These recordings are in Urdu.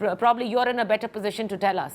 Probably you're in a better position to tell us.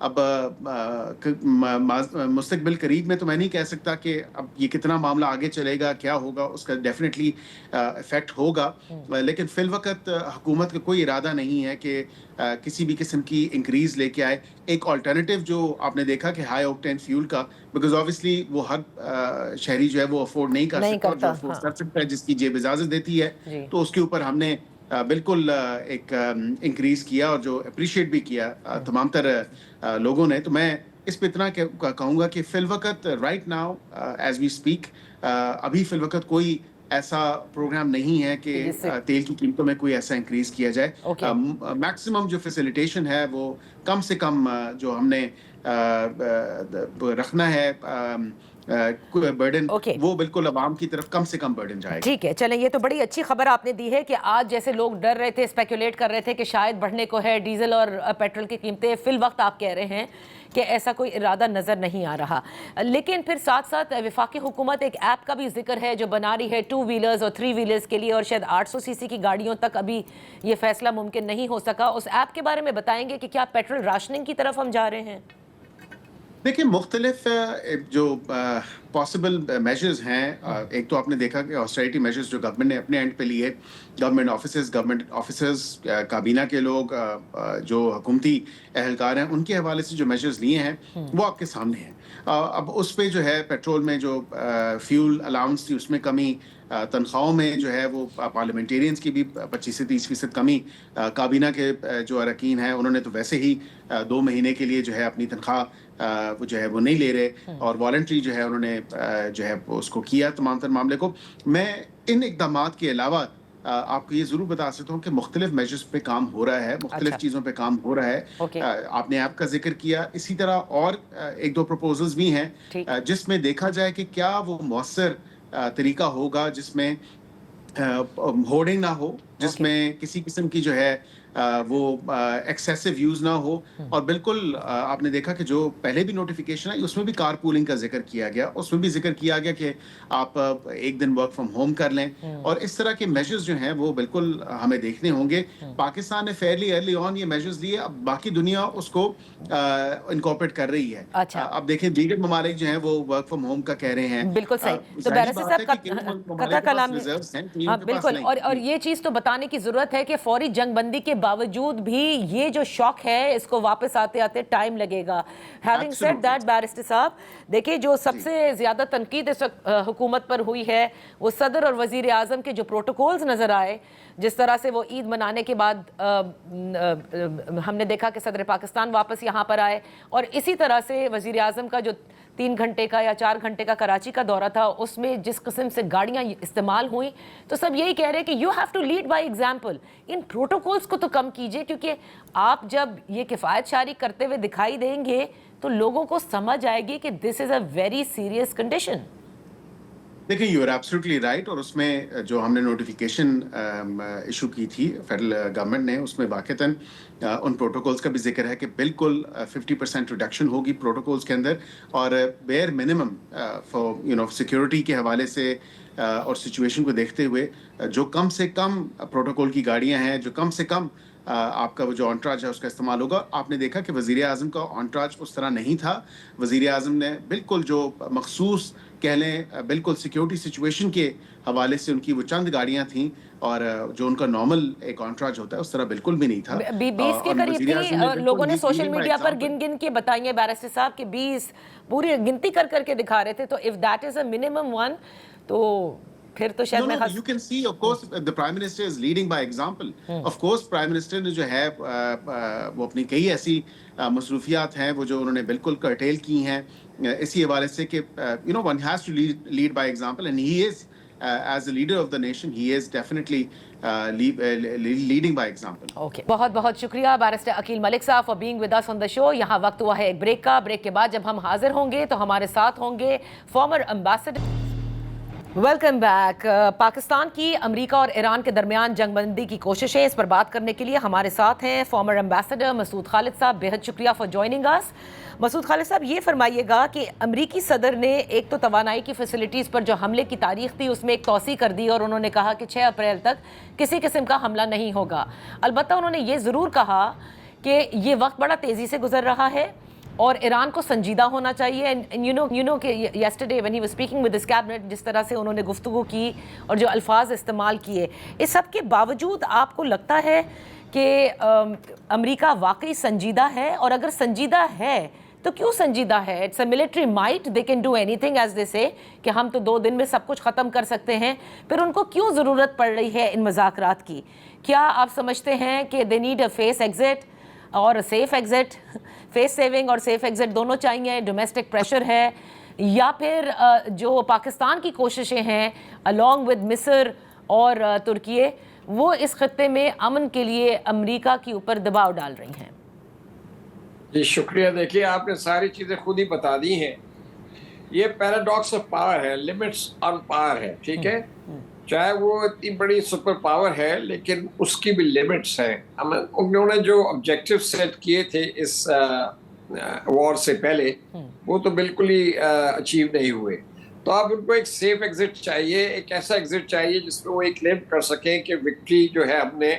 اب مستقبل قریب میں تو میں نہیں کہہ سکتا کہ اب یہ کتنا معاملہ آگے چلے گا، کیا ہوگا، اس کا ڈیفینیٹلی افیکٹ ہوگا، لیکن فی الوقت حکومت کا کوئی ارادہ نہیں ہے کہ کسی بھی قسم کی انکریز لے کے آئے. ایک آلٹرنیٹیو جو آپ نے دیکھا کہ ہائی آکٹین فیول کا، بیکاز آبویسلی وہ ہر شہری جو ہے وہ افورڈ نہیں کر سکتا، اور جو افورڈ کر سکتا ہے، جس کی جیب اجازت دیتی ہے، تو اس کے اوپر ہم نے بالکل ایک انکریز کیا، اور جو اپریشیٹ بھی کیا تمام تر لوگوں نے. تو میں اس پہ اتنا کہوں گا کہ فی الوقت right now as we speak ابھی فی الوقت کوئی ایسا پروگرام نہیں ہے کہ تیل کی قیمتوں میں کوئی ایسا انکریز کیا جائے. میکسیمم جو فیسیلیٹیشن ہے وہ کم سے کم جو ہم نے رکھنا ہے برڈن، وہ بالکل عوام کی طرف کم سے کم برڈن جائے گا. ٹھیک ہے، چلیں، یہ تو بڑی اچھی خبر آپ نے دی ہے کہ آج جیسے لوگ ڈر رہے تھے، اسپیکولیٹ کر رہے تھے کہ شاید بڑھنے کو ہے ڈیزل اور پیٹرول کی قیمتیں، فی الوقت آپ کہہ رہے ہیں کہ ایسا کوئی ارادہ نظر نہیں آ رہا. لیکن پھر ساتھ ساتھ وفاقی حکومت ایک ایپ کا بھی ذکر ہے جو بنا رہی ہے 2 ویلرز اور 3 ویلرز کے لیے، اور شاید 800 سی سی کی گاڑیوں تک ابھی یہ فیصلہ ممکن نہیں ہو سکا. اس ایپ کے بارے میں بتائیں گے کہ کیا پیٹرول راشننگ کی طرف ہم جا رہے ہیں؟ دیکھیں، مختلف جو پاسبل میجرز ہیں. ایک تو آپ نے دیکھا کہ آسٹریٹی میجرز جو گورنمنٹ نے اپنے اینڈ پہ لیے، گورنمنٹ آفیسرز، کابینہ کے لوگ، جو حکومتی اہلکار ہیں، ان کے حوالے سے جو میجرز لیے ہیں وہ آپ کے سامنے ہیں. اب اس پہ جو ہے پیٹرول میں جو فیول الاؤنس تھی اس میں کمی، تنخواہوں میں جو ہے وہ پارلیمنٹیرینز کی بھی 25 سے 30% کمی، کابینہ کے جو اراکین ہیں انہوں نے تو ویسے ہی 2 مہینے کے لیے جو ہے اپنی تنخواہ وہ جو ہے وہ نہیں لے رہے، اور والنٹری جو ہے انہوں نے جو ہے اس کو کیا تمام تر معاملے کو. میں ان اقدامات کے علاوہ آپ کو یہ ضرور بتا سکتا ہوں کہ مختلف میجرز پہ کام ہو رہا ہے، مختلف چیزوں پہ کام ہو رہا ہے. آپ نے ایپ کا ذکر کیا، اسی طرح اور 1-2 پروپوزلز بھی ہیں جس میں دیکھا جائے کہ کیا وہ مؤثر طریقہ ہوگا جس میں ہورڈنگ نہ ہو، جس میں کسی قسم کی جو ہے وہ ایکسیسو یوز نہ ہو. اور بالکل آپ نے دیکھا کہ جو پہلے بھی نوٹیفیکیشن ہے اس میں بھی کار پولنگ کا ذکر کیا گیا، اس میں بھی ذکر کیا گیا کہ آپ ایک دن ورک فرام ہوم کر لیں، اور اس طرح کے میجرز جو ہیں وہ بالکل ہمیں دیکھنے ہوں گے. پاکستان نے فیئرلی ارلی آن یہ میجرز لیے، اب باقی دنیا اس کو انکارپوریٹ کر رہی ہے. اب دیکھیں دیگر ممالک جو ہیں وہ ورک فرام ہوم کا کہہ رہے ہیں. بالکل صحیح. تو بیرسٹر صاحب قطع کلام، بالکل، اور یہ چیز تو بتانے کی ضرورت ہے کہ فوری جنگ بندی کے باوجود بھی یہ جو شوق ہے اس کو واپس آتے آتے ٹائم لگے گا. ہیونگ سیڈ دیٹ بیرسٹر صاحب، دیکھیں جو سب سے زیادہ تنقید اس وقت حکومت پر ہوئی ہے وہ صدر اور وزیر اعظم کے جو پروٹوکولز نظر آئے، جس طرح سے وہ عید منانے کے بعد ہم نے دیکھا کہ صدر پاکستان واپس یہاں پر آئے، اور اسی طرح سے وزیر اعظم کا جو 3 گھنٹے کا یا 4 گھنٹے کا کراچی کا دورہ تھا، اس میں جس قسم سے گاڑیاں استعمال ہوئیں، تو سب یہی کہہ رہے ہیں کہ you have to lead by example. ان پروٹوکولز کو تو کم کیجئے، کیونکہ آپ جب یہ کفایت شاری کرتے ہوئے دکھائی دیں گے تو لوگوں کو سمجھ آئے گی کہ دس از اے ویری سیریس کنڈیشن. دیکھیں، یو آر ایبسلیوٹلی رائٹ. اور اس میں جو ہم نے نوٹیفیکیشن ایشو کی تھی فیڈرل گورنمنٹ نے، اس میں واقعتاً ان پروٹوکولز کا بھی ذکر ہے کہ بالکل 50% ریڈکشن ہوگی پروٹوکولز کے اندر، اور بیئر منیمم فار سیکیورٹی کے حوالے سے اور سچویشن کو دیکھتے ہوئے جو کم سے کم پروٹوکول کی گاڑیاں ہیں، جو کم سے کم آپ کا وہ جو آنٹراج ہے اس کا استعمال ہوگا. آپ نے دیکھا کہ وزیر اعظم کا آنٹراج اس طرح نہیں تھا. وزیر اعظم نے بالکل جو مخصوص کہہ لیں بالکل سیکیورٹی سچویشن کے حوالے سے ان کی وہ چند گاڑیاں تھیں، اور جو ان کا نارمل ایک آنٹراج ہوتا ہے اس طرح بالکل بھی نہیں تھا. 20 کے قریب تھی. لوگوں نے سوشل میڈیا پر گن کے بتائی ہیں بیرسٹر صاحب کہ 20 پوری گنتی کر کے دکھا رہے تھے. تو if that is a minimum one تو پھر تو شاید you can see of course the prime minister is leading by example. of course prime minister نے جو ہے وہ اپنی کئی ایسی مصروفیات ہیں وہ جو انہوں نے بالکل کرٹیل کی ہیں اسی حوالے سے کہ one has to lead by example, and he is as a leader of the nation he is definitely leading by example. Okay, بہت بہت شکریہ بیرسٹر عقیل ملک صاحب for being with us on the show. یہاں وقت ہوا ہے ایک بریک کا. بریک کے بعد جب ہم حاضر ہوں گے تو ہمارے ساتھ ہوں گے former ambassador. Welcome back. Pakistan کی امریکہ اور ایران کے درمیان جنگ بندی کی کوششیں، اس پر بات کرنے کے لیے ہمارے ساتھ ہیں فارمر امبیسڈر مسعود خالد صاحب. بہت شکریہ فار جوائننگ اس. مسعود خالد صاحب، یہ فرمائیے گا کہ امریکی صدر نے ایک تو توانائی کی فیسلٹیز پر جو حملے کی تاریخ تھی اس میں ایک توسیع کر دی، اور انہوں نے کہا کہ 6 اپریل تک کسی قسم کا حملہ نہیں ہوگا. البتہ انہوں نے یہ ضرور کہا کہ یہ وقت بڑا تیزی سے گزر رہا ہے اور ایران کو سنجیدہ ہونا چاہیے. you know کہ yesterday when he was speaking with his cabinet جس طرح سے انہوں نے گفتگو کی اور جو الفاظ استعمال کیے, اس سب کے باوجود آپ کو لگتا ہے کہ امریکہ واقعی سنجیدہ ہے؟ اور اگر سنجیدہ ہے تو کیوں سنجیدہ ہے؟ It's a military might, they can do anything as they say کہ ہم تو 2 دن میں سب کچھ ختم کر سکتے ہیں, پھر ان کو کیوں ضرورت پڑ رہی ہے ان مذاکرات کی؟ کیا آپ سمجھتے ہیں کہ they need a face exit اور سیف ایگزٹ؟ فیس سیونگ اور سیف ایگزٹ دونوں چاہیے, ڈومیسٹک پریشر ہے, یا پھر جو پاکستان کی کوششیں ہیں along with مصر اور ترکیے, وہ اس خطے میں امن کے لیے امریکہ کے اوپر دباؤ ڈال رہی ہیں؟ جی شکریہ. دیکھیے آپ نے ساری چیزیں خود ہی بتا دی ہیں. یہ پیراڈاکس آف پاور ہے, لمٹس آن پاور ہے, ٹھیک ہے. چاہے وہ اتنی بڑی سپر پاور ہے لیکن اس کی بھی لمٹس ہیں. انہوں نے جو آبجیکٹیو سیٹ کیے تھے اس وار سے پہلے وہ تو بالکل ہی اچیو نہیں ہوئے. تو اب ان کو ایک سیف ایگزٹ چاہیے, ایک ایسا ایگزٹ چاہیے جس میں وہ ایک کلیم کر سکیں کہ وکٹری جو ہے ہم نے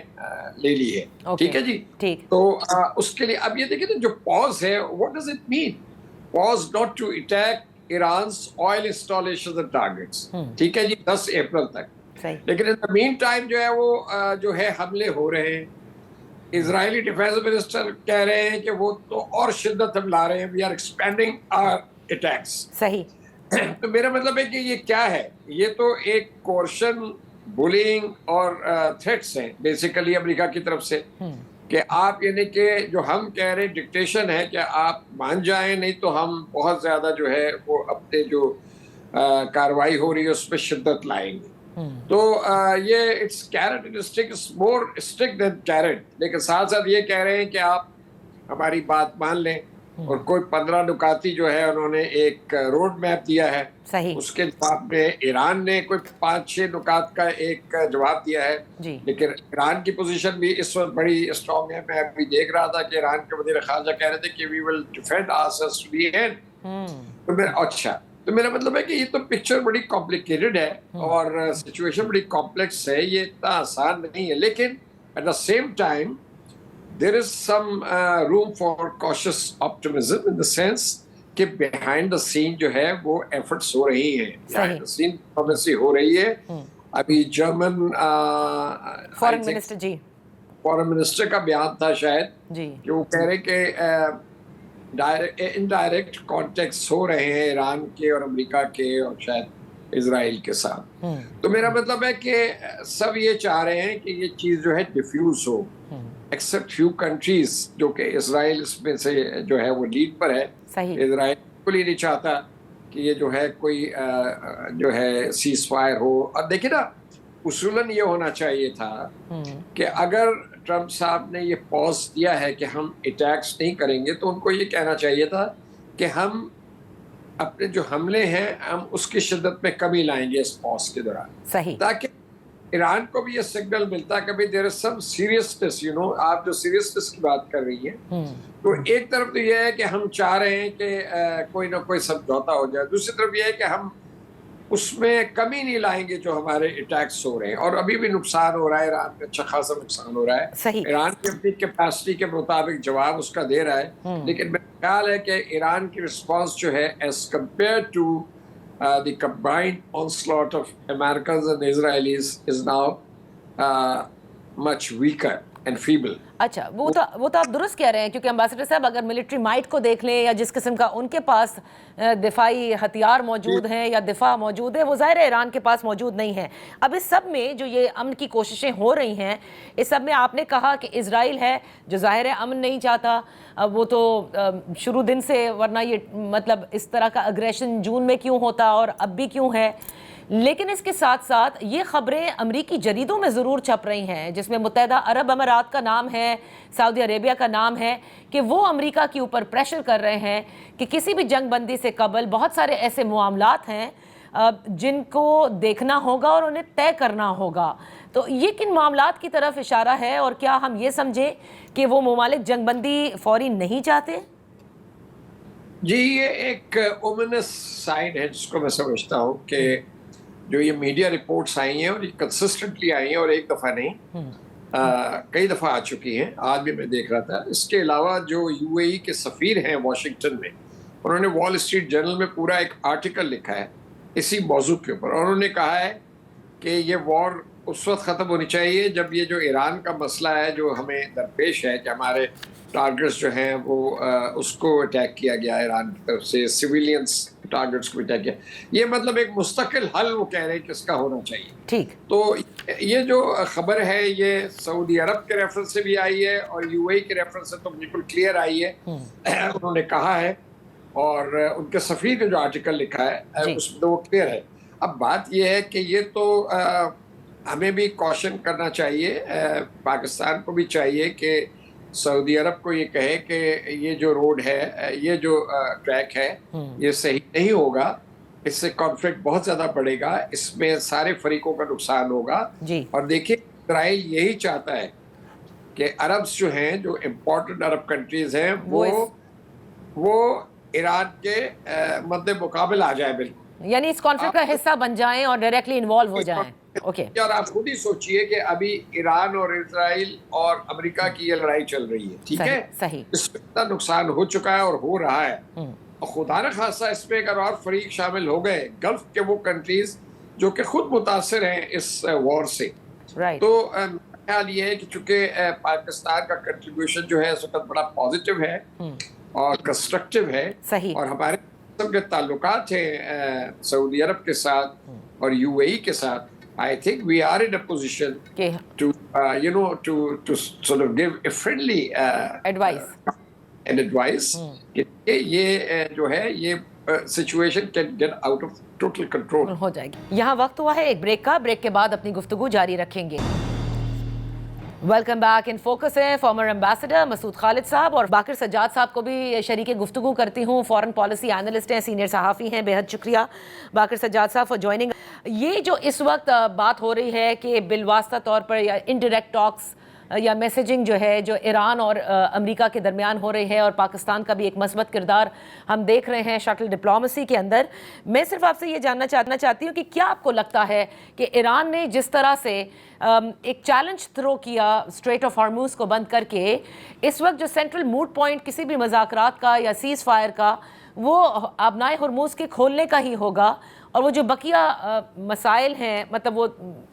لے لی ہے. ٹھیک ہے جی. تو اس کے لیے اب یہ دیکھیں نا جو پاز ہے, what does it mean? Pause not to attack Iran's oil installations and targets. ٹھیک ہے جی, 10 اپریل تک. لیکن ان دا مین ٹائم جو ہے وہ جو ہے حملے ہو رہے ہیں. اسرائیلی ڈیفینس منسٹر کہہ رہے ہیں کہ وہ تو اور شدت ہم لا رہے ہیں, we are expanding our attacks. صحیح. تو میرا مطلب ہے کہ یہ کیا ہے؟ یہ تو ایک کورشن, بولنگ اور تھریٹس ہیں بیسیکلی امریکہ کی طرف سے کہ آپ یعنی کہ جو ہم کہہ رہے ہیں ڈکٹیشن ہے کہ آپ مان جائیں, نہیں تو ہم بہت زیادہ جو ہے وہ اپنے جو کاروائی ہو رہی ہے اس پہ شدت لائیں گے. تو یہ it's carrot and stick, it's more stick than carrot. لیکن ساتھ ساتھ یہ کہہ رہے ہیں کہ آپ ہماری بات مان لیں, اور کوئی 15 نکاتی جو ہے انہوں نے ایک روڈ میپ دیا ہے. صحیح. اس کے جواب میں ایران نے کوئی 5-6 نکات کا ایک جواب دیا ہے. لیکن ایران کی پوزیشن بھی اس وقت بڑی اسٹرانگ ہے. میں ابھی دیکھ رہا تھا کہ ایران کے وزیر خارجہ کہہ رہے تھے کہ وی ول defend ourselves to the end. اچھا, تو میرا مطلب ہے کہ یہ تو پکچر بڑی کمپلیکیٹڈ ہے اور سچویشن بڑی کمپلیکس ہے, یہ اتنا آسان نہیں ہے. لیکن at the same time there is some room for cautious optimism in the sense کہ behind the scene جو ہے وہ efforts ہو رہی ہیں, behind the scene diplomacy ہو رہی ہے. ابھی جرمن فورن منسٹر کا بیان تھا شاید کہ وہ کہہ رہے کہ انڈائریکٹ کانٹیکٹس ہو رہے ہیں ایران کے اور امریکہ کے اور شاید اسرائیل کے ساتھ. تو میرا مطلب ہے کہ سب یہ چاہ رہے ہیں کہ یہ چیز جو ہے ڈیفیوز ہو, ایکسپٹ فیو کنٹریز جو کہ اسرائیل اس میں سے جو ہے وہ لیڈ پر ہے. اسرائیل بالکل ہی نہیں چاہتا کہ یہ جو ہے کوئی جو ہے سیز فائر ہو. اور دیکھیں نا, اصولاً یہ ہونا چاہیے تھا کہ اگر ٹرمپ صاحب نے یہ پاز دیا ہے کہ ہم اٹیکس نہیں کریں گے, تو ان کو یہ کہنا چاہیے تھا کہ ہم اپنے جو حملے ہیں ہم اس کی شدت میں کمی لائیں گے اس پاز کے دوران, تاکہ ایران کو بھی یہ سگنل ملتا کہ بھئی دیر از سم سیریسنس. یو نو, آپ جو سیریسنس کی بات کر رہی ہیں, تو ایک طرف تو یہ ہے کہ ہم چاہ رہے ہیں کہ کوئی نہ کوئی سمجھوتا ہو جائے, دوسری طرف یہ ہے کہ ہم اس میں کمی نہیں لائیں گے جو ہمارے اٹیکس ہو رہے ہیں. اور ابھی بھی نقصان ہو رہا ہے, ایران میں اچھا خاصا نقصان ہو رہا ہے. ایران کی اپنی کیپیسٹی کے مطابق جواب اس کا دے رہا ہے, لیکن میرا خیال ہے کہ ایران کی رسپانس جو ہے as compare to the combined onslaught of Americans and Israelis is now much weaker and feeble. اچھا, وہ تو آپ درست کہہ رہے ہیں, کیونکہ امبیسڈر صاحب اگر ملٹری مائٹ کو دیکھ لیں یا جس قسم کا ان کے پاس دفاعی ہتھیار موجود ہیں یا دفاع موجود ہے, وہ ظاہر ہے ایران کے پاس موجود نہیں ہے. اب اس سب میں جو یہ امن کی کوششیں ہو رہی ہیں, اس سب میں آپ نے کہا کہ اسرائیل ہے جو ظاہر ہے امن نہیں چاہتا, وہ تو شروع دن سے, ورنہ یہ مطلب اس طرح کا اگریشن جون میں کیوں ہوتا اور اب بھی کیوں ہے. لیکن اس کے ساتھ ساتھ یہ خبریں امریکی جریدوں میں ضرور چھپ رہی ہیں جس میں متحدہ عرب امارات کا نام ہے, سعودی عربیہ کا نام ہے, کہ وہ امریکہ کے اوپر پریشر کر رہے ہیں کہ کسی بھی جنگ بندی سے قبل بہت سارے ایسے معاملات ہیں جن کو دیکھنا ہوگا اور انہیں طے کرنا ہوگا. تو یہ کن معاملات کی طرف اشارہ ہے, اور کیا ہم یہ سمجھیں کہ وہ ممالک جنگ بندی فوری نہیں چاہتے؟ جی, یہ ایک اومنس سائن ہے جس کو میں سمجھتا ہوں کہ جو یہ میڈیا رپورٹس آئی ہیں اور یہ کنسسٹنٹلی آئی ہیں اور ایک دفعہ نہیں, کئی دفعہ آ چکی ہیں، آج بھی میں دیکھ رہا تھا. اس کے علاوہ جو یو اے ای کے سفیر ہیں واشنگٹن میں، انہوں نے وال اسٹریٹ جرنل میں پورا ایک آرٹیکل لکھا ہے اسی موضوع کے اوپر. اور انہوں نے کہا ہے کہ یہ وار اس وقت ختم ہونی چاہیے جب یہ جو ایران کا مسئلہ ہے جو ہمیں درپیش ہے کہ ہمارے ٹارگٹس جو ہیں وہ اس کو اٹیک کیا گیا ایران کی طرف سے، سویلینس ٹارگٹس کو اٹیک کیا، یہ مطلب ایک مستقل حل وہ کہہ رہے ہیں کہ اس کا ہونا چاہیے. ٹھیک. تو یہ جو خبر ہے یہ سعودی عرب کے ریفرنس سے بھی آئی ہے اور یو اے کے ریفرنس سے تو بالکل کلیئر آئی ہے. انہوں نے کہا ہے اور ان کے سفیر نے جو آرٹیکل لکھا ہے اس میں تو وہ کلیئر ہے. اب بات یہ ہے کہ یہ تو ہمیں بھی کوشن کرنا چاہیے، پاکستان کو بھی چاہیے کہ سعودی عرب کو یہ کہے کہ یہ جو روڈ ہے، یہ جو ٹریک ہے، یہ صحیح نہیں ہوگا، اس سے کانفلکٹ بہت زیادہ بڑھے گا، اس میں سارے فریقوں کا نقصان ہوگا. اور دیکھیے اسرائیل یہی چاہتا ہے کہ عربس جو ہیں، جو امپورٹنٹ عرب کنٹریز ہیں، وہ ایران کے مد مقابل آ جائے، بالکل یعنی اس کانفلکٹ کا حصہ بن جائیں اور ڈائریکٹلی انوالو ہو جائیں. اوکے. اور آپ خود ہی سوچئے کہ ابھی ایران اور اسرائیل اور امریکہ کی یہ لڑائی چل رہی ہے، ٹھیک ہے، اس میں اتنا نقصان ہو چکا ہے اور ہو رہا ہے. اور خدا نخواستہ اس میں اگر اور فریق شامل ہو گئے گلف کے وہ کنٹریز جو کہ خود متاثر ہیں اس وار سے، تو خیال یہ ہے کہ چونکہ پاکستان کا کنٹریبیوشن جو ہے اس وقت بڑا پازیٹیو ہے اور کنسٹرکٹیو ہے، اور ہمارے قسم کے تعلقات ہیں سعودی عرب کے ساتھ اور یو اے ای کے ساتھ. I think we are in a position to sort of give a friendly advice کہ یہ جو ہے یہ situation can get out of total control ہو جائے گی. یہاں وقت ہوا ہے ایک بریک کا. بریک کے بعد اپنی گفتگو جاری رکھیں گے. Welcome back. ان فوکس ہے فارمر ایمبیسڈر مسعود خالد صاحب، اور باقر سجاد صاحب کو بھی شریک گفتگو کرتی ہوں. فارن پالیسی اینالسٹ ہیں، سینئر صحافی ہیں. بے حد شکریہ باقر سجاد صاحب فار جوائننگ. یہ جو اس وقت بات ہو رہی ہے کہ بالواسطہ طور پر یا انڈائریکٹ ٹاکس یا میسیجنگ جو ہے جو ایران اور امریکہ کے درمیان ہو رہی ہے، اور پاکستان کا بھی ایک مثبت کردار ہم دیکھ رہے ہیں شٹل ڈپلومیسی کے اندر. میں صرف آپ سے یہ جاننا چاہتی ہوں کہ کیا آپ کو لگتا ہے کہ ایران نے جس طرح سے ایک چیلنج تھرو کیا اسٹریٹ آف ہارموز کو بند کر کے، اس وقت جو سینٹرل موڈ پوائنٹ کسی بھی مذاکرات کا یا سیز فائر کا وہ آبنائے ہرموز کے کھولنے کا ہی ہوگا، اور وہ جو بقیہ مسائل ہیں، مطلب وہ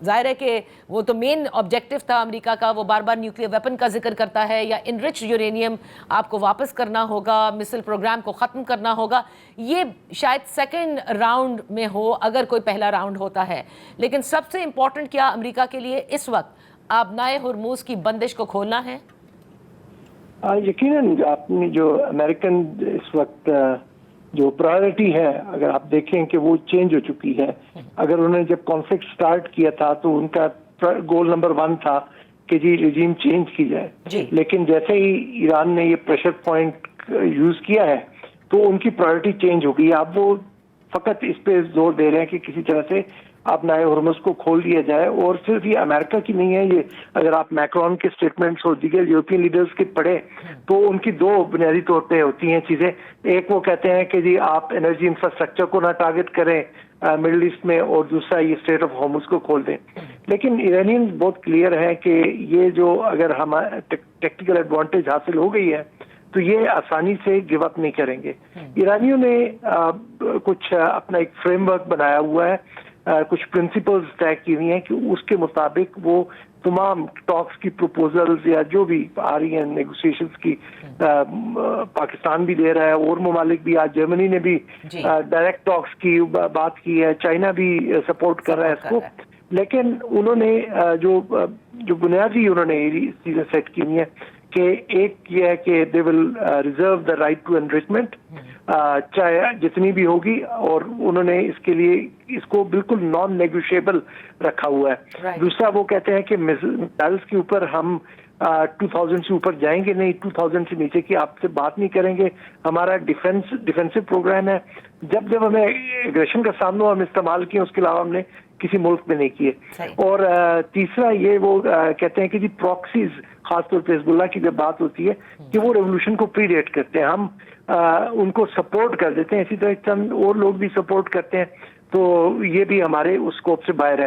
ظاہر ہے کہ وہ تو مین آبجیکٹو تھا امریکہ کا، وہ بار بار نیوکلیئر ویپن کا ذکر کرتا ہے یا انرچ یورینیم آپ کو واپس کرنا ہوگا، مسل پروگرام کو ختم کرنا ہوگا. یہ شاید سیکنڈ راؤنڈ میں ہو اگر کوئی پہلا راؤنڈ ہوتا ہے. لیکن سب سے امپورٹنٹ کیا امریکہ کے لیے اس وقت آبنائے ہرموز کی بندش کو کھولنا ہے؟ یقیناً آپ نے جو امریکن اس وقت جو پرائرٹی ہے اگر آپ دیکھیں کہ وہ چینج ہو چکی ہے. اگر انہوں نے جب کانفلکٹ سٹارٹ کیا تھا تو ان کا گول نمبر 1 تھا کہ جی رجیم چینج کی جائے، لیکن جیسے ہی ایران نے یہ پریشر پوائنٹ یوز کیا ہے تو ان کی پرائرٹی چینج ہو گئی. اب وہ فقط اس پہ زور دے رہے ہیں کہ کسی طرح سے آبنائے ہرمز کو کھول دیا جائے. اور صرف یہ امریکہ کی نہیں ہے، یہ اگر آپ میکرون کے سٹیٹمنٹس اور دیگر یورپین لیڈرز کے پڑھیں تو ان کی 2 بنیادی طور پہ ہوتی ہیں چیزیں. ایک وہ کہتے ہیں کہ جی آپ انرجی انفراسٹرکچر کو نہ ٹارگٹ کریں مڈل ایسٹ میں، اور دوسرا یہ اسٹریٹ آف ہارمز کو کھول دیں. لیکن ایرانین بہت کلیئر ہے کہ یہ جو اگر ہمارا ٹیکٹیکل ایڈوانٹیج حاصل ہو گئی ہے تو یہ آسانی سے گیو اپ نہیں کریں گے. ایرانیوں نے کچھ اپنا ایک فریم ورک بنایا ہوا ہے، کچھ پرنسپلز طے کی ہوئی ہیں کہ اس کے مطابق وہ تمام ٹاکس کی پروپوزلز یا جو بھی آ رہی ہیں نیگوسیشنز کی، پاکستان بھی دے رہا ہے اور ممالک بھی، آج جرمنی نے بھی ڈائریکٹ ٹاکس کی بات کی ہے، چائنا بھی سپورٹ کر رہا ہے اس کو. لیکن انہوں نے جو بنیادی انہوں نے چیزیں سیٹ کی ہوئی ہیں کہ ایک یہ ہے کہ they will reserve the right to enrichment چاہے جتنی بھی ہوگی، اور انہوں نے اس کے لیے اس کو بالکل نان نیگوشیبل رکھا ہوا ہے. دوسرا وہ کہتے ہیں کہ میزائلز کے اوپر ہم 2000 سے اوپر جائیں گے نہیں، 2000 سے نیچے کی آپ سے بات نہیں کریں گے. ہمارا ڈیفینسو پروگرام ہے، جب ہمیں ایگریشن کا سامنا ہم استعمال کیے، اس کے علاوہ ہم نے کسی ملک میں نہیں کیے. اور تیسرا یہ وہ کہتے ہیں کہ جی پراکسیز، خاص طور پہ حزب اللہ کی جب بات ہوتی ہے کہ وہ ریولوشن کو پری ڈیٹ کرتے ہیں، ہم ان کو سپورٹ کر دیتے ہیں، اسی طرح چند اور لوگ بھی سپورٹ کرتے ہیں، تو یہ بھی ہمارے اس اسکوپ سے باہر ہے.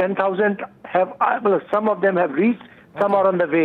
10,000 have some of them have reached, some are on the way,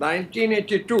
1982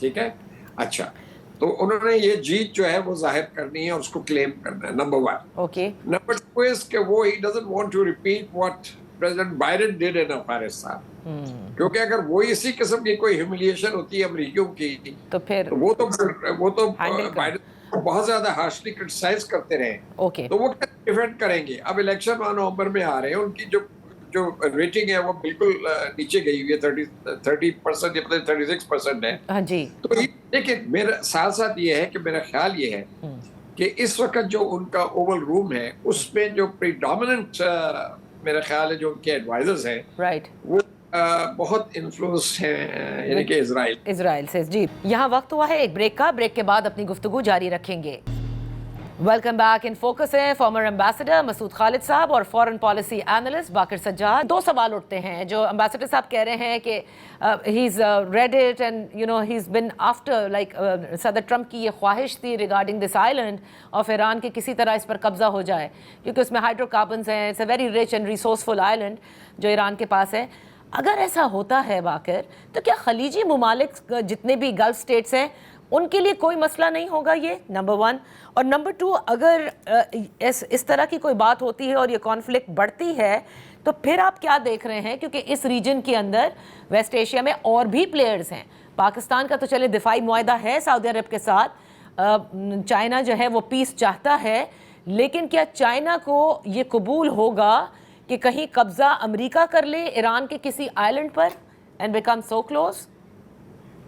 ٹھیک ہے. اچھا, تو انہوں نے یہ جیت جو ہے وہ ظاہر کرنی ہے اور اس کو کلیم کرنا ہے, نمبر 1. اوکے. نمبر 2 is کہ وہ he doesn't want to repeat what President Biden did in Afghanistan. کیونکہ اگر وہ اسی قسم کی کوئی ہیوملیشن ہوتی ہے امریکیوں کی تو پھر وہ تو بائیڈن کو بہت زیادہ ہارشلی کرٹیسائز کرتے رہے. اوکے. تو وہ ڈیفینڈ کریں گے. اب الیکشن نومبر میں آ رہے ہیں, ان کی جو ریٹنگ ہے وہ بالکل نیچے گئی ہوئی ہے, 30% یا 36% ہے. ہاں جی. تو دیکھیں میرا ساتھ ساتھ یہ ہے کہ میرا خیال یہ ہے کہ اس وقت جو ان کا اوول روم ہے اس میں جو پریڈومیننٹ میرا خیال ہے جو ان کے ایڈوائزرز ہیں رائٹ وہ بہت انفلوئنسڈ ہیں, یعنی کہ اسرائیل سے. جی یہاں وقت ہوا ہے ایک بریک کا. بریک کے بعد اپنی گفتگو جاری رکھیں گے. Welcome back. ان فوکس ہے فارمر ایمبیسڈر مسعود خالد صاحب اور foreign policy analyst Baqir Sajjad. 2 سوال اٹھتے ہیں. جو ایمبیسڈر صاحب کہہ رہے ہیں کہ he is read it and you know he is been after like صدر ٹرمپ کی یہ خواہش تھی regarding this island of Iran کہ کسی طرح اس پر قبضہ ہو جائے کیونکہ اس میں ہائیڈرو کاربنز ہیں. It's a very rich and resourceful island جو ایران کے پاس ہے. اگر ایسا ہوتا ہے باقر تو کیا خلیجی ممالک جتنے بھی گلف سٹیٹس ہیں ان کے لیے کوئی مسئلہ نہیں ہوگا یہ؟ نمبر 1. اور نمبر 2, اگر اس طرح کی کوئی بات ہوتی ہے اور یہ کانفلکٹ بڑھتی ہے تو پھر آپ کیا دیکھ رہے ہیں؟ کیونکہ اس ریجن کے اندر ویسٹ ایشیا میں اور بھی پلیئرز ہیں. پاکستان کا تو چلے دفاعی معاہدہ ہے سعودی عرب کے ساتھ, چائنا جو ہے وہ پیس چاہتا ہے, لیکن کیا چائنا کو یہ قبول ہوگا کہ کہیں قبضہ امریکہ کر لے ایران کے کسی آئیلینڈ پر اینڈ بیکم سو کلوز؟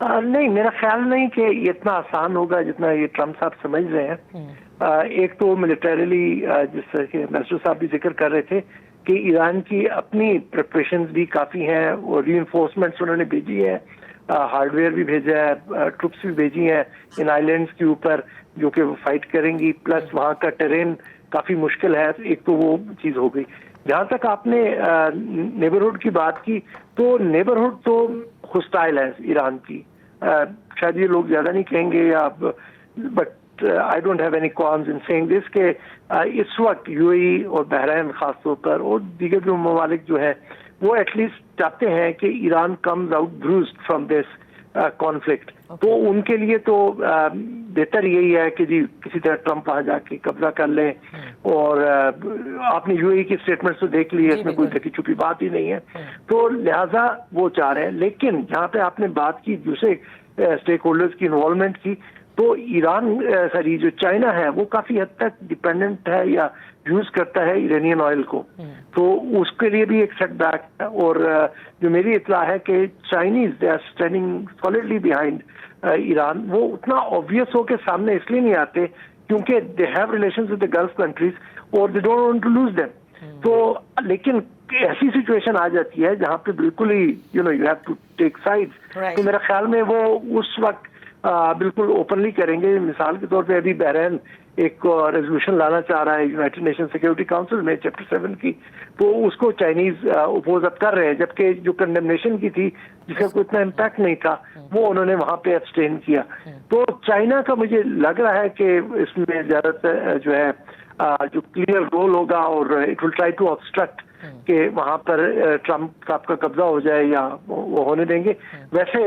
نہیں, میرا خیال نہیں کہ یہ اتنا آسان ہوگا جتنا یہ ٹرمپ صاحب سمجھ رہے ہیں. ایک تو ملیٹریلی جس طرح کہ مسعود صاحب بھی ذکر کر رہے تھے کہ ایران کی اپنی پریپریشنز بھی کافی ہیں, اور ری انفورسمنٹس انہوں نے بھیجی ہے, ہارڈ ویئر بھی بھیجا ہے, ٹروپس بھی بھیجی ہیں ان آئی لینڈس کے اوپر جو کہ وہ فائٹ کریں گی, پلس وہاں کا ٹرین کافی مشکل ہے. ایک تو وہ چیز ہو گئی. جہاں تک آپ نے نیبرہڈ کی بات کی تو نیبرہڈ تو ہوسٹائل ہے ایران کی. شاید یہ لوگ زیادہ نہیں کہیں گے یا but I don't have any qualms in seeing this کہ اس وقت یو اے ای اور بحرین خاص طور پر اور دیگر جو ممالک جو ہے وہ ایٹ لیسٹ چاہتے ہیں کہ Iran comes out bruised from this conflict. تو ان کے لیے تو بہتر یہی ہے کہ جی کسی طرح ٹرمپ وہاں جا کے قبضہ کر لیں. اور آپ نے یو اے ای کی اسٹیٹمنٹ تو دیکھ لی ہے, اس میں کوئی ڈھکی چھپی بات ہی نہیں ہے. تو لہٰذا وہ چاہ رہے ہیں. لیکن جہاں پہ آپ نے بات کی دوسرے اسٹیک ہولڈرز کی انوالومنٹ کی, تو ایران ساری جو چائنا ہے وہ کافی حد تک ڈپینڈنٹ ہے یا یوز کرتا ہے ایرانین آئل کو, تو اس کے لیے بھی ایک سیٹ بیک ہے. اور جو میری اطلاع ہے کہ Chinese they are standing solidly behind Iran. وہ اتنا آبویس ہو کے سامنے اس لیے نہیں آتے کیونکہ they have relations with the Gulf countries اور they don't want to lose them. تو لیکن ایسی سچویشن آ جاتی ہے جہاں پہ بالکل ہی you have to take sides. تو میرا خیال میں وہ اس وقت بالکل اوپنلی کریں گے. مثال کے طور پہ ابھی بحرین ایک ریزولوشن لانا چاہ رہا ہے یونائٹڈ نیشن سیکورٹی کاؤنسل میں چیپٹر 7 کی, تو اس کو چائنیز اپوز اپ کر رہے ہیں, جبکہ جو کنڈمنیشن کی تھی جس کا کوئی اتنا امپیکٹ نہیں تھا وہ انہوں نے وہاں پہ ابسٹین کیا. تو چائنا کا مجھے لگ رہا ہے کہ اس میں زیادہ تر جو ہے جو کلیئر رول ہوگا اور it will try to obstruct کہ وہاں پر ٹرمپ صاحب کا قبضہ ہو جائے یا وہ ہونے دیں گے. ویسے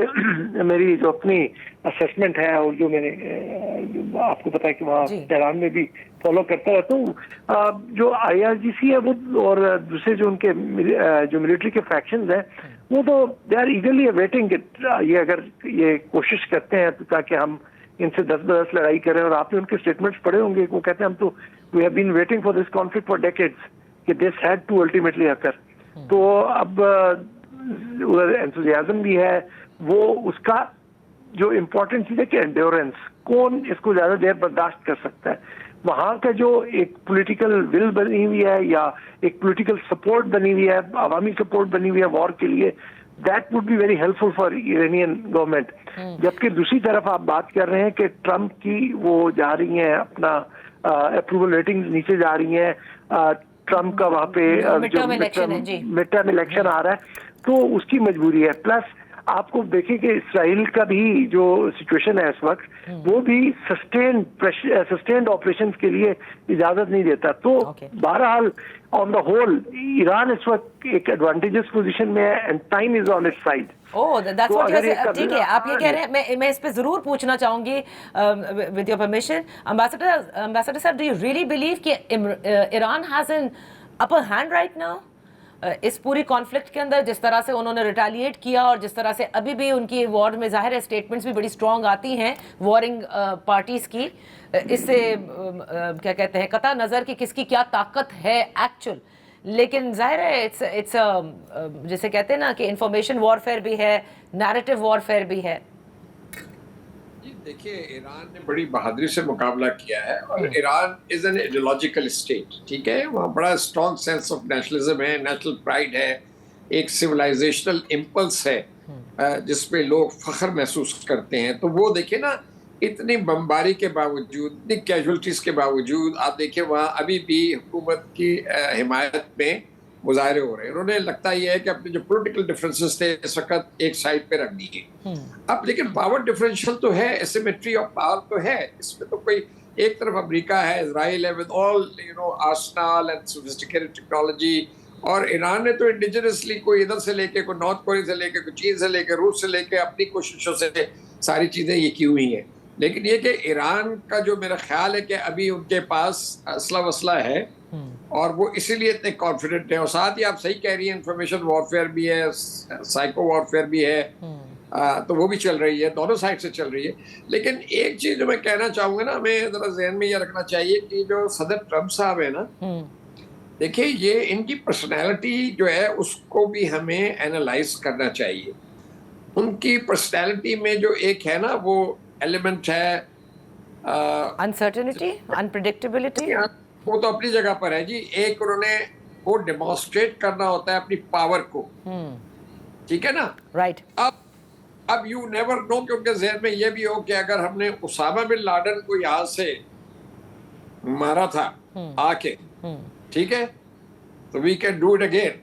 میری جو اپنی اسسمنٹ ہے اور جو میں نے آپ کو پتا ہے کہ وہاں تہران میں بھی فالو کرتا رہتا ہوں, جو آئی آر جی سی ہے وہ اور دوسرے جو ان کے جو ملٹری کے فریکشنز ہیں وہ تو دے آر ایگرلی اویٹنگ یہ اگر یہ کوشش کرتے ہیں تاکہ ہم ان سے 10 لڑائی کریں. اور آپ نے ان کے اسٹیٹمنٹس پڑھے ہوں گے, وہ کہتے ہیں ہم تو we have been waiting for this conflict for decades کہ this had to ultimately occur. تو اب ادھر انتھوزیازم بھی ہے, وہ اس کا جو امپورٹنٹ چیز ہے کہ انڈیورنس, کون اس کو زیادہ دیر برداشت کر سکتا ہے. وہاں کا جو ایک پولیٹیکل ول بنی ہوئی ہے یا ایک پولیٹیکل سپورٹ بنی ہوئی ہے, عوامی سپورٹ بنی ہوئی ہے وار کے لیے, that would be very helpful for Iranian government. جبکہ دوسری طرف آپ بات کر رہے ہیں کہ ٹرمپ کی وہ جا رہی ہیں اپنا اپروول ریٹنگ نیچے جا رہی ہیں. ٹرمپ کا وہاں پہ مڈ ٹرم الیکشن آ رہا ہے تو اس کی مجبوری ہے. پلس آپ کو دیکھیں کہ اسرائیل کا بھی جو سچویشن ہے اس وقت وہ بھی سسٹینڈ آپریشنز کے لیے اجازت نہیں دیتا. تو بہرحال آن دا ہول ایران اس وقت ایک ایڈوانٹیجس پوزیشن میں ہے and time is on its side. Oh, that's تو what اگر you're یہ saying. ٹھیک ہے, آپ یہ کہہ رہے ہیں, میں اس پہ ضرور پوچھنا چاہوں گی with your permission. Ambassador صاحب, do you really believe کہ Iran has an upper hand right now? اس پوری کانفلکٹ کے اندر جس طرح سے انہوں نے ریٹیلیٹ کیا اور جس طرح سے ابھی بھی ان کی وار میں ظاہر ہے اسٹیٹمنٹس بھی بڑی اسٹرانگ آتی ہیں وارنگ پارٹیز کی, اس سے کیا کہتے ہیں قطع نظر کہ کس کی کیا طاقت ہے ایکچوئل, لیکن ظاہر ہے اٹس جسے کہتے ہیں نا کہ انفارمیشن وارفیئر بھی ہے, نیریٹو وارفیئر بھی ہے. جی دیکھیے, ایران نے بڑی بہادری سے مقابلہ کیا ہے, اور Iran is an ideological state, ٹھیک ہے, وہاں بڑا اسٹرانگ سینس آف نیشنلزم ہے, نیشنل پرائڈ ہے, ایک سویلائزیشنل امپلس ہے جس پہ لوگ فخر محسوس کرتے ہیں. تو وہ دیکھیں نا, اتنی بمباری کے باوجود, اتنی کیجولٹیز کے باوجود, آپ دیکھیں وہاں ابھی بھی حکومت کی حمایت میں مظاہرے ہو رہے ہیں. انہوں نے لگتا یہ ہے کہ اپنے جو پولیٹیکل ڈفرینسز تھے اس وقت ایک سائڈ پہ رکھ دیے. اب لیکن پاور ڈفرینشیل تو ہے, اسیمیٹری آف پاور تو ہے, اس میں تو کوئی ایک طرف امریکہ ہے, اسرائیل ہے with all Arsenal and sophisticated technology, اور ایران نے تو انڈیجنسلی کوئی ادھر سے لے کے, کوئی نارتھ کوریا سے لے کے, کوئی چین سے لے کے, روس سے لے کے اپنی کوششوں سے ساری چیزیں یہ کی ہوئی ہیں. لیکن یہ کہ ایران کا جو میرا خیال ہے کہ ابھی ان کے پاس اسلحہ وسلح ہے, اور وہ اسی لیے اتنے کانفیڈنٹ ہیں. اور ساتھ ہی آپ صحیح کہہ رہی ہیں, انفارمیشن وارفیئر بھی ہے, سائیکو وارفیئر بھی ہے, تو وہ بھی چل رہی ہے, دونوں سائڈ سے چل رہی ہے. لیکن ایک چیز جو میں کہنا چاہوں گا نا, ہمیں ذرا ذہن میں یہ رکھنا چاہیے کہ جو صدر ٹرمپ صاحب ہے نا, دیکھیں یہ ان کی پرسنالٹی جو ہے اس کو بھی ہمیں اینالائز کرنا چاہیے. ان کی پرسنالٹی میں جو ایک ہے نا وہ ایلیمنٹ ہے انسرٹنٹی, انپریڈکٹیبلٹی, وہ تو اپنی جگہ پر ہے جی. ایک انہوں نے وہ ڈیمانسٹریٹ کرنا ہوتا ہے اپنی پاور کو, ٹھیک ہے نا, رائٹ. اب یو نیور نو کہ ان کے ذہن میں یہ بھی ہو کہ اگر ہم نے اسامہ بن لادن کو یہاں سے مارا تھا آ کے, ٹھیک ہے, تو we can do it again.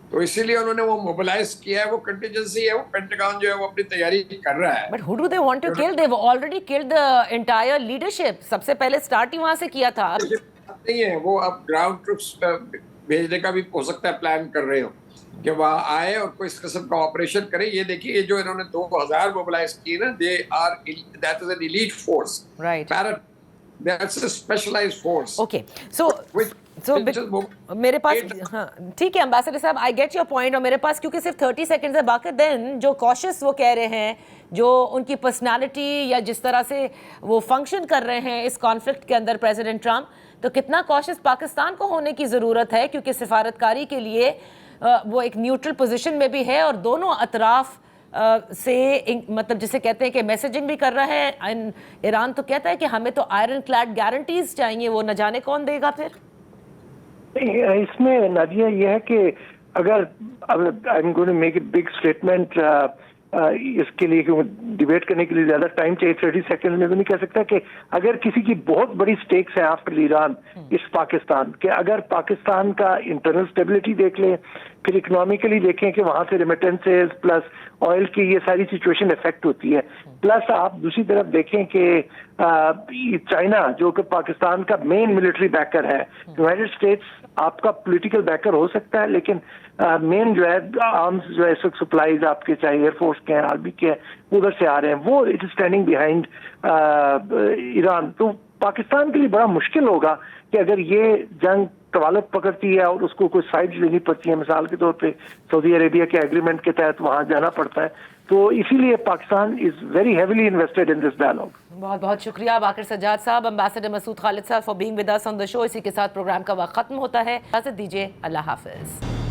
تو اسی لیے انہوں نے وہ موبلائز کیا ہے, وہ کنٹینجنسی ہے, وہ پینٹاگون جو ہے وہ اپنی تیاری کر رہا ہے. But who do they want to kill? They've already killed the entire leadership. سب سے پہلے سٹارٹ ہی وہاں سے کیا تھا. نہیں ہے وہ, اب گراؤنڈ ٹروپس بھیجنے کا بھی ہو سکتا ہے پلان کر رہے ہو کہ وہاں آئے اور کوئی اس قسم کا آپریشن کرے. یہ دیکھیے, یہ جو انہوں نے 2000 موبلائز کیے نا, that is an elite force. Right. That's a specialized force. Okay. So میرے پاس, ہاں ٹھیک ہے امبیسڈر صاحب, آئی گیٹ یور پوائنٹ. اور میرے پاس کیونکہ صرف 30 سیکنڈز ہے, باقی دن جو کوشش وہ کہہ رہے ہیں, جو ان کی پرسنالٹی یا جس طرح سے وہ فنکشن کر رہے ہیں اس کانفلکٹ کے اندر پریزیڈنٹ ٹرمپ, تو کتنا کوشش پاکستان کو ہونے کی ضرورت ہے, کیونکہ سفارتکاری کے لیے وہ ایک نیوٹرل پوزیشن میں بھی ہے اور دونوں اطراف سے مطلب جسے کہتے ہیں کہ میسیجنگ بھی کر رہا ہے. ایران تو کہتا ہے کہ ہمیں تو آئرن کلیڈ گارنٹیز چاہیے, وہ نہ جانے کون دے گا پھر. اس میں نادیہ یہ ہے کہ اگر I am going to make a big statement, اس کے لیے ڈیبیٹ کرنے کے لیے زیادہ ٹائم چاہیے, 30 سیکنڈ میں بھی نہیں کہہ سکتا کہ اگر کسی کی بہت بڑی سٹیکس ہے آفٹر ایران اس پاکستان, کہ اگر پاکستان کا انٹرنل اسٹیبلٹی دیکھ لیں, پھر اکنامیکلی دیکھیں کہ وہاں سے ریمیٹنسز پلس آئل کی یہ ساری سچویشن افیکٹ ہوتی ہے, پلس آپ دوسری طرف دیکھیں کہ چائنا جو کہ پاکستان کا مین ملٹری بیکر ہے, یونائٹڈ اسٹیٹس آپ کا پولیٹیکل بیکر ہو سکتا ہے, لیکن مین جو ہے آرمز جو ہے سپلائیز آپ کے چاہے ایئر فورس کے ہیں, آرمی کے ہیں, ادھر سے آ رہے ہیں, وہ it is standing behind Iran. تو پاکستان کے لیے بڑا مشکل ہوگا کہ اگر یہ جنگ طوالت پکڑتی ہے اور اس کو کوئی سائڈ لینی پڑتی ہے, مثال کے طور پہ سعودی عربیہ کے ایگریمنٹ کے تحت وہاں جانا پڑتا ہے, تو اسی لیے Pakistan is very heavily invested in this dialogue. بہت بہت شکریہ باقر سجاد صاحب, امبیسڈر مسعود خالد صاحب فار بینگ ود اس آن دی شو. اسی کے ساتھ پروگرام کا وقت ختم ہوتا ہے, اجازت دیجیے, اللہ حافظ.